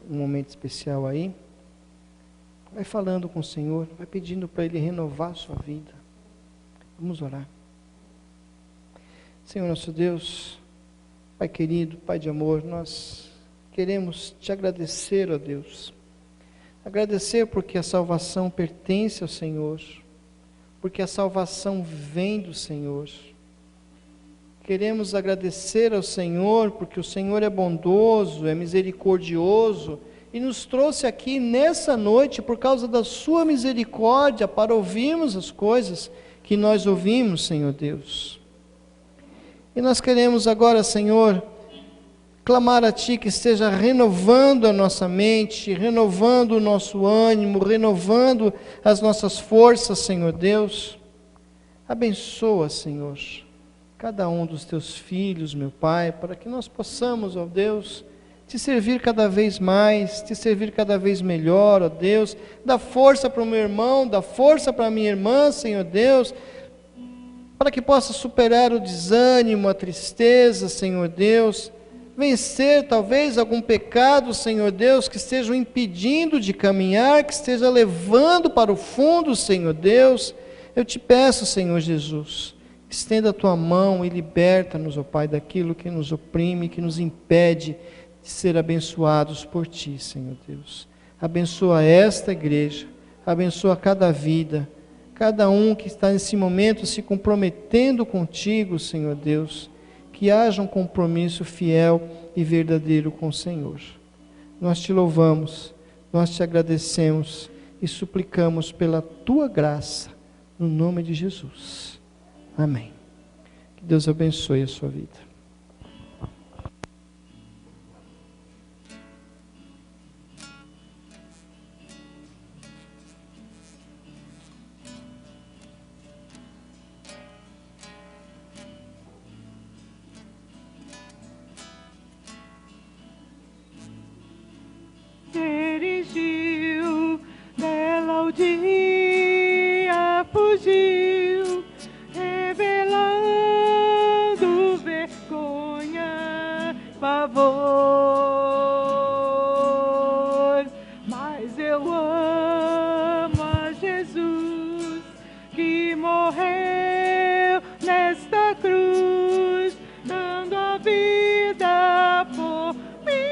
[SPEAKER 1] momento especial aí, vai falando com o Senhor, vai pedindo para Ele renovar a sua vida. Vamos orar. Senhor nosso Deus, Pai querido, Pai de amor, nós queremos Te agradecer, ó Deus. Agradecer porque a salvação pertence ao Senhor, porque a salvação vem do Senhor. Queremos agradecer ao Senhor porque o Senhor é bondoso, é misericordioso e nos trouxe aqui nessa noite por causa da sua misericórdia para ouvirmos as coisas que nós ouvimos, Senhor Deus. E nós queremos agora, Senhor, clamar a Ti que esteja renovando a nossa mente, renovando o nosso ânimo, renovando as nossas forças, Senhor Deus. Abençoa, Senhor, cada um dos Teus filhos, meu Pai, para que nós possamos, ó Deus, Te servir cada vez mais, Te servir cada vez melhor, ó Deus. Dá força para o meu irmão, dá força para a minha irmã, Senhor Deus, para que possa superar o desânimo, a tristeza, Senhor Deus, vencer talvez algum pecado, Senhor Deus, que esteja impedindo de caminhar, que esteja levando para o fundo, Senhor Deus. Eu Te peço, Senhor Jesus, estenda a Tua mão e liberta-nos, ó Pai, daquilo que nos oprime, que nos impede de ser abençoados por Ti, Senhor Deus. Abençoa esta igreja, abençoa cada vida, cada um que está nesse momento se comprometendo contigo, Senhor Deus. Que haja um compromisso fiel e verdadeiro com o Senhor. Nós Te louvamos, nós Te agradecemos e suplicamos pela Tua graça, no nome de Jesus. Amém. Que Deus abençoe a sua vida.
[SPEAKER 2] Dirigiu, dela o dia fugiu, revelando vergonha, pavor. Mas eu amo a Jesus, que morreu nesta cruz, dando a vida por mim.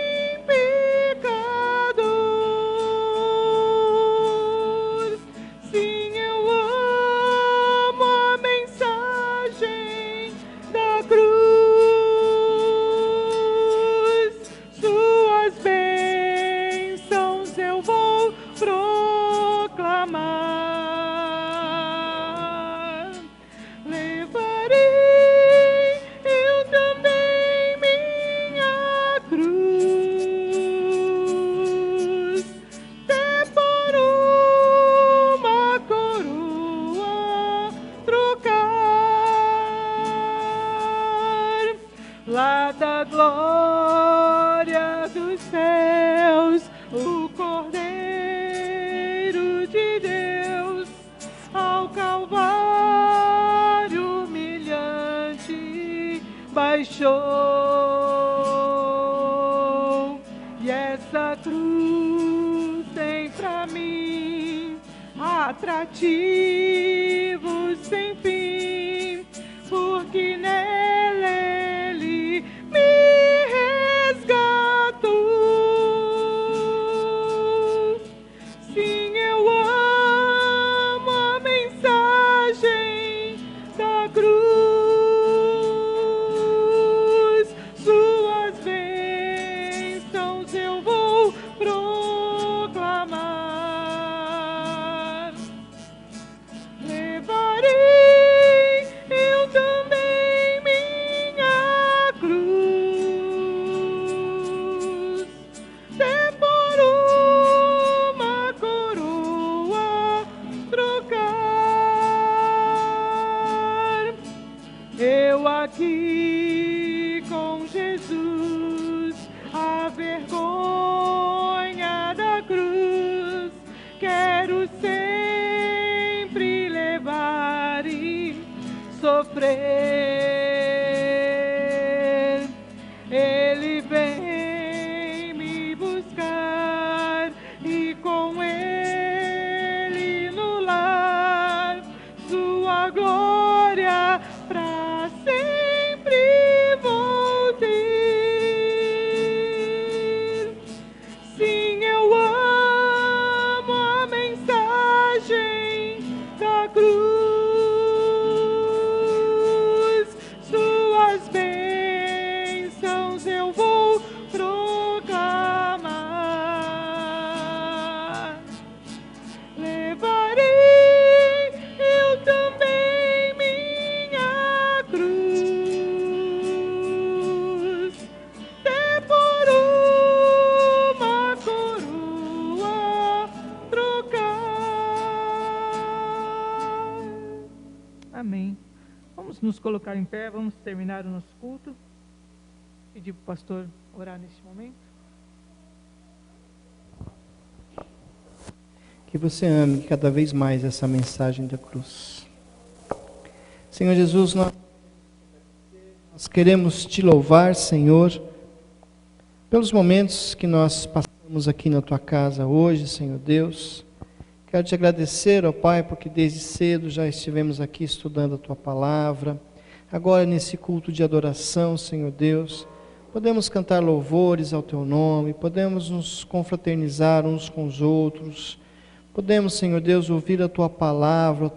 [SPEAKER 2] Lá da glória dos céus, o Cordeiro de Deus, ao Calvário humilhante baixou. E essa cruz tem pra mim atrativos sem fim, porque nela Ele me resgatou. Sim, eu amo a mensagem da cruz, suas bênçãos eu vou proclamar. aqui com Jesus, a vergonha da cruz, quero sempre levar e sofrer. Ele vem me buscar e com Ele no lar, sua glória pra sempre vou ter. Sim, eu amo a mensagem da cruz, suas bênçãos eu vou proclamar. Levarei eu também minha cruz, até por uma coroa trocar. Amém. Vamos nos colocar em pé, vamos terminar o nosso culto. Pedir para o pastor orar neste momento.
[SPEAKER 1] Que você ame cada vez mais essa mensagem da cruz. Senhor Jesus, nós queremos te louvar, Senhor, pelos momentos que nós passamos aqui na tua casa hoje, Senhor Deus. Quero te agradecer, ó Pai, porque desde cedo já estivemos aqui estudando a tua palavra. Agora nesse culto de adoração, Senhor Deus, podemos cantar louvores ao teu nome, podemos nos confraternizar uns com os outros. Podemos, Senhor Deus, ouvir a tua palavra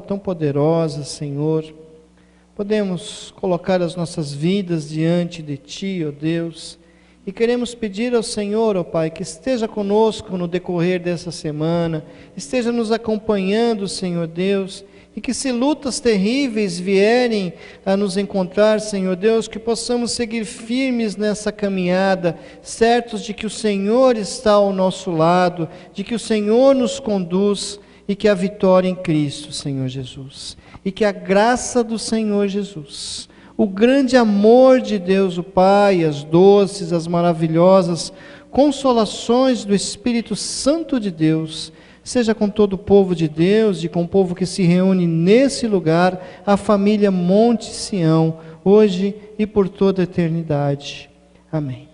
[SPEAKER 1] tão poderosa, Senhor. Podemos colocar as nossas vidas diante de ti, ó Deus. E queremos pedir ao Senhor, ó Pai, que esteja conosco no decorrer dessa semana, esteja nos acompanhando, Senhor Deus, e que se lutas terríveis vierem a nos encontrar, Senhor Deus, que possamos seguir firmes nessa caminhada, certos de que o Senhor está ao nosso lado, de que o Senhor nos conduz e que a vitória em Cristo, Senhor Jesus, e que a graça do Senhor Jesus, o grande amor de Deus o Pai, as doces, as maravilhosas consolações do Espírito Santo de Deus, seja com todo o povo de Deus e com o povo que se reúne nesse lugar, a família Monte Sião, hoje e por toda a eternidade. Amém.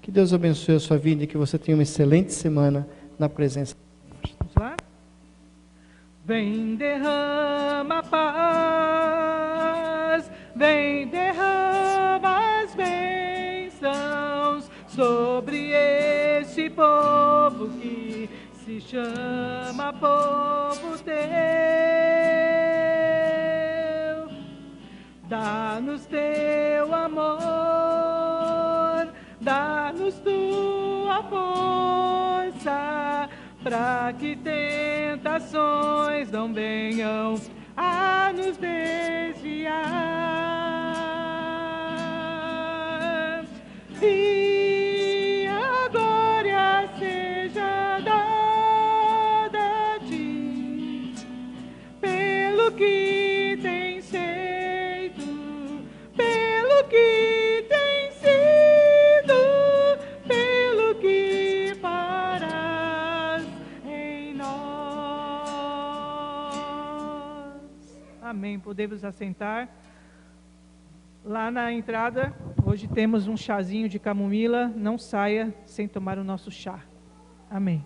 [SPEAKER 1] Que Deus abençoe a sua vida e que você tenha uma excelente semana na presença de Deus.
[SPEAKER 2] Vamos lá? Vem, derrama paz, vem, derrama as bênçãos sobre este povo que se chama povo teu. Dá-nos teu amor, dá-nos tua força, para que tentações não venham a nos desviar. E a glória seja dada a ti, pelo que tens feito, pelo que tens sido, pelo que farás em nós. Amém. Podemos assentar. Lá na entrada, hoje temos um chazinho de camomila. Não saia sem tomar o nosso chá. Amém.